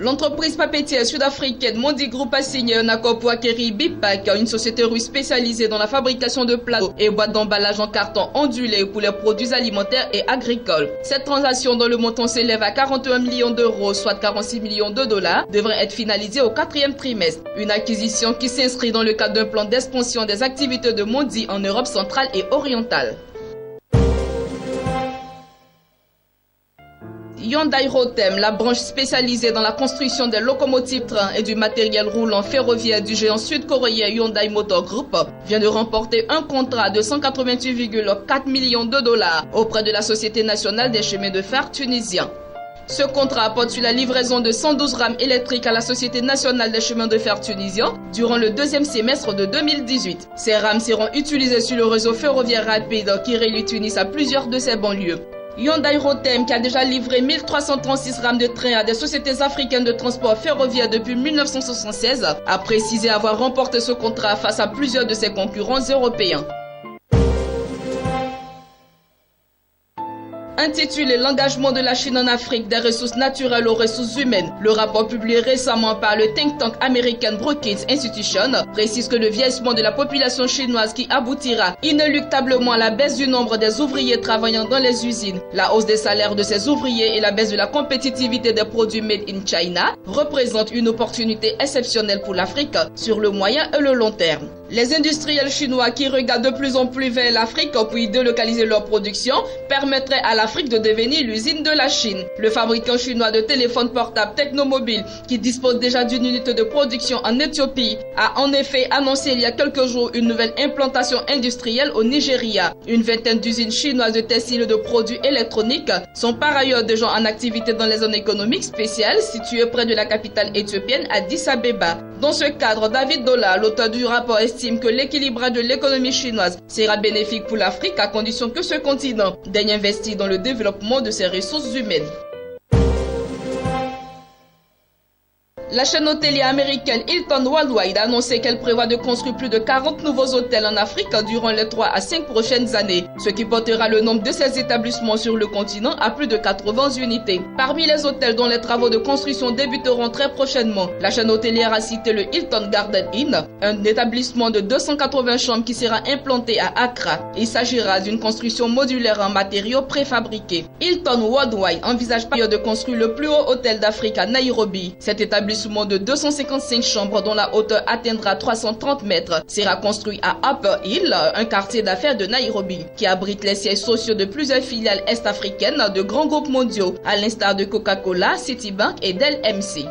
L'entreprise papetière sud-africaine Mondi Group a signé un accord pour acquérir Bipac, une société russe spécialisée dans la fabrication de plateaux et boîtes d'emballage en carton ondulé pour les produits alimentaires et agricoles. Cette transaction, dont le montant s'élève à 41 millions d'euros, soit 46 millions de dollars, devrait être finalisée au 4e trimestre. Une acquisition qui s'inscrit dans le cadre d'un plan d'expansion des activités de Mondi en Europe centrale et orientale. Hyundai Rotem, la branche spécialisée dans la construction des locomotives trains et du matériel roulant ferroviaire du géant sud-coréen Hyundai Motor Group, vient de remporter un contrat de 188,4 millions de dollars auprès de la Société nationale des chemins de fer tunisien. Ce contrat porte sur la livraison de 112 rames électriques à la Société nationale des chemins de fer tunisien durant le deuxième semestre de 2018. Ces rames seront utilisées sur le réseau ferroviaire rapide qui relie Tunis à plusieurs de ses banlieues. Hyundai Rotem, qui a déjà livré 1336 rames de train à des sociétés africaines de transport ferroviaire depuis 1976, a précisé avoir remporté ce contrat face à plusieurs de ses concurrents européens. Intitulé L'engagement de la Chine en Afrique des ressources naturelles aux ressources humaines, le rapport publié récemment par le think tank américain Brookings Institution précise que le vieillissement de la population chinoise qui aboutira inéluctablement à la baisse du nombre des ouvriers travaillant dans les usines, la hausse des salaires de ces ouvriers et la baisse de la compétitivité des produits made in China représente une opportunité exceptionnelle pour l'Afrique sur le moyen et le long terme. Les industriels chinois qui regardent de plus en plus vers l'Afrique pour y délocaliser leur production permettraient à l'Afrique de devenir l'usine de la Chine. Le fabricant chinois de téléphones portables Technomobile, qui dispose déjà d'une unité de production en Éthiopie, a en effet annoncé il y a quelques jours une nouvelle implantation industrielle au Nigeria. Une vingtaine d'usines chinoises de textiles et de produits électroniques sont par ailleurs déjà en activité dans les zones économiques spéciales situées près de la capitale éthiopienne Addis Abeba. Dans ce cadre, David Dola, l'auteur du rapport, estime que l'équilibrage de l'économie chinoise sera bénéfique pour l'Afrique à condition que ce continent daigne investir dans le développement de ses ressources humaines. La chaîne hôtelière américaine Hilton Worldwide a annoncé qu'elle prévoit de construire plus de 40 nouveaux hôtels en Afrique durant les 3 à 5 prochaines années, ce qui portera le nombre de ces établissements sur le continent à plus de 80 unités. Parmi les hôtels dont les travaux de construction débuteront très prochainement, la chaîne hôtelière a cité le Hilton Garden Inn, un établissement de 280 chambres qui sera implanté à Accra. Il s'agira d'une construction modulaire en matériaux préfabriqués. Hilton Worldwide envisage par ailleurs de construire le plus haut hôtel d'Afrique à Nairobi. Cet établissement de 255 chambres dont la hauteur atteindra 330 mètres sera construit à Upper Hill, un quartier d'affaires de Nairobi, qui abrite les sièges sociaux de plusieurs filiales est-africaines de grands groupes mondiaux, à l'instar de Coca-Cola, Citibank et Dell MC.